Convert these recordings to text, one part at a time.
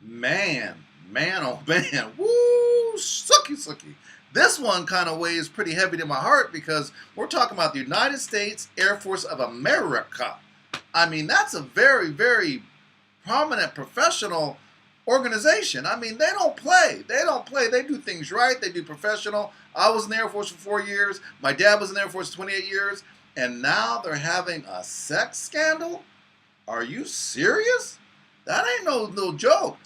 Man, man, oh man, woo, sucky, sucky. This one kind of weighs pretty heavy to my heart because we're talking about the United States Air Force of America. I mean, that's a very, very prominent professional organization. I mean, they don't play. They don't play. They do things right. They do professional. I was in the Air Force for 4 years. My dad was in the Air Force for 28 years. And now they're having a sex scandal? Are you serious? That ain't no joke.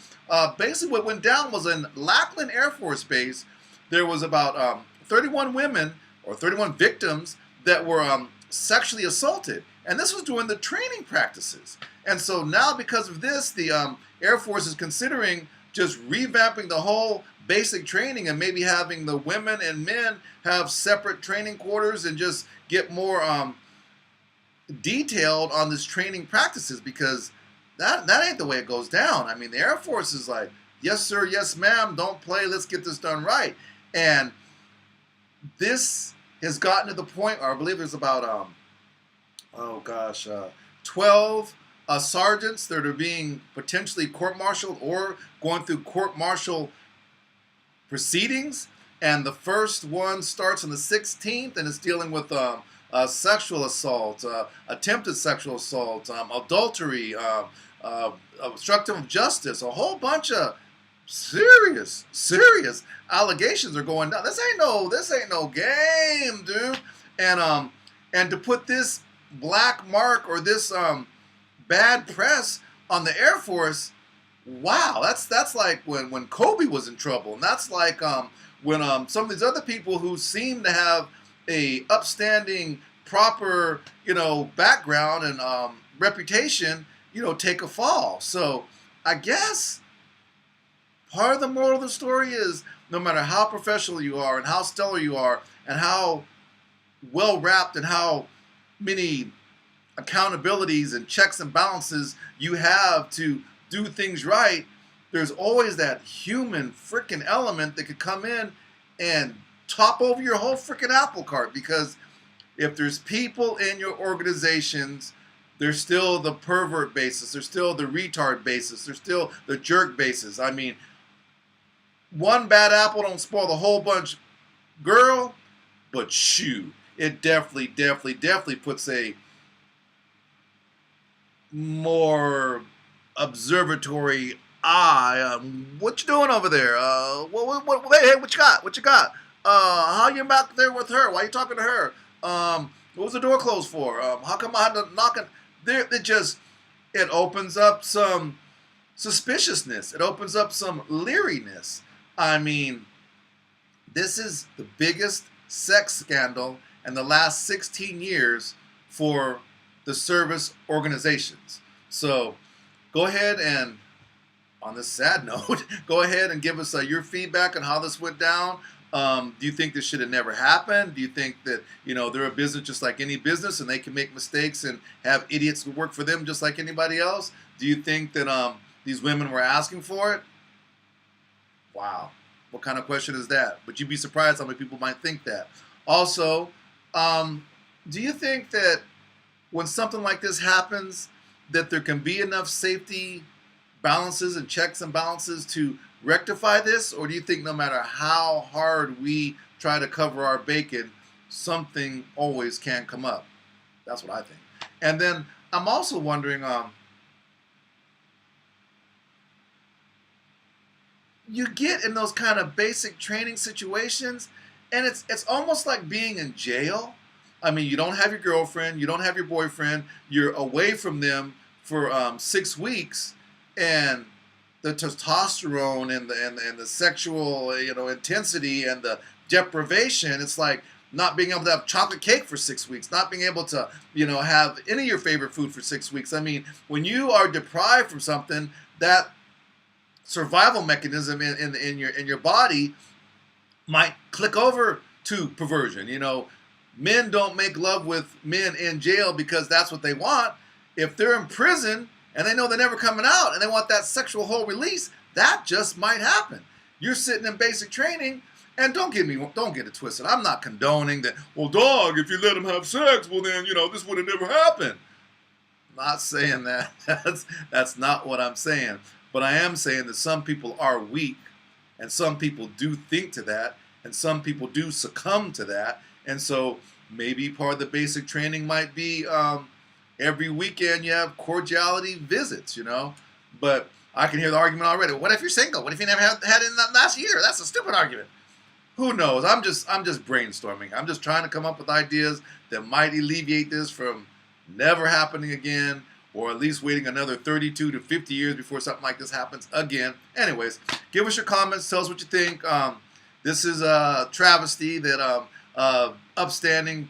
Basically, what went down was in Lackland Air Force Base. There was about 31 women or 31 victims that were sexually assaulted, and this was during the training practices. And so now, because of this, the Air Force is considering just revamping the whole basic training and maybe having the women and men have separate training quarters and just get more detailed on this training practices because that ain't the way it goes down. I mean, the Air Force is like, yes, sir, yes, ma'am, don't play, let's get this done right. And this has gotten to the point, or I believe there's about, 12 sergeants that are being potentially court-martialed or going through court-martial proceedings. And the first one starts on the 16th and is dealing with sexual assault, attempted sexual assault, adultery, obstructive of justice, a whole bunch of serious allegations are going down. This ain't no game, dude. And to put this black mark or this bad press on the Air Force, wow, that's like when Kobe was in trouble, and that's like when some of these other people who seem to have a upstanding, proper, background and reputation, take a fall. So I guess part of the moral of the story is no matter how professional you are and how stellar you are and how well wrapped and how many accountabilities and checks and balances you have to do things right, there's always that human freaking element that could come in and top over your whole freaking apple cart, because if there's people in your organizations, there's still the pervert basis, there's still the retard basis, there's still the jerk basis. I mean, one bad apple don't spoil the whole bunch, girl, but shoot, it definitely puts a more observatory eye. What you doing over there? Hey, what you got? What you got? How you back there with her? Why you talking to her? What was the door closed for? How come I had to knock it? There, it opens up some suspiciousness. It opens up some leeriness. I mean, this is the biggest sex scandal in the last 16 years for the service organizations. So go ahead and, on this sad note, go ahead and give us your feedback on how this went down. Do you think this should have never happened? Do you think that, they're a business just like any business and they can make mistakes and have idiots who work for them just like anybody else? Do you think that these women were asking for it? Wow. What kind of question is that? But you'd be surprised how many people might think that. Also, do you think that when something like this happens, that there can be enough safety balances and checks and balances to rectify this? Or do you think no matter how hard we try to cover our bacon, something always can come up? That's what I think. And then I'm also wondering, you get in those kind of basic training situations, and it's almost like being in jail. I mean, you don't have your girlfriend, you don't have your boyfriend, you're away from them for 6 weeks, and the testosterone and the sexual intensity and the deprivation, it's like not being able to have chocolate cake for 6 weeks, not being able to have any of your favorite food for 6 weeks. I mean, when you are deprived from something, that survival mechanism in your body might click over to perversion. Men don't make love with men in jail because that's what they want. If they're in prison and they know they're never coming out and they want that sexual whole release, that just might happen. You're sitting in basic training, and don't get it twisted. I'm not condoning that, well, dog, if you let them have sex, well then, this would have never happened. Not saying that. That's not what I'm saying. But I am saying that some people are weak, and some people do think to that, and some people do succumb to that. And so maybe part of the basic training might be every weekend you have cordiality visits, you know. But I can hear the argument already. What if you're single? What if you never had it in the last year? That's a stupid argument. Who knows? I'm just brainstorming. I'm just trying to come up with ideas that might alleviate this from never happening again, or at least waiting another 32 to 50 years before something like this happens again. Anyways, give us your comments. Tell us what you think. This is a travesty that upstanding,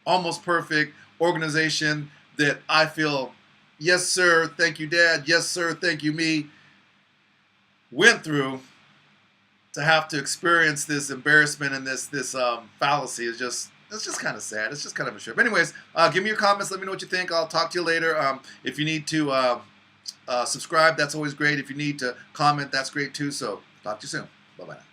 almost perfect organization that I feel, yes, sir, thank you, Dad. Yes, sir, thank you, me, went through to have to experience this embarrassment and this fallacy is just, it's just kind of sad. It's just kind of a trip. Anyways, give me your comments. Let me know what you think. I'll talk to you later. If you need to subscribe, that's always great. If you need to comment, that's great too. So talk to you soon. Bye-bye now.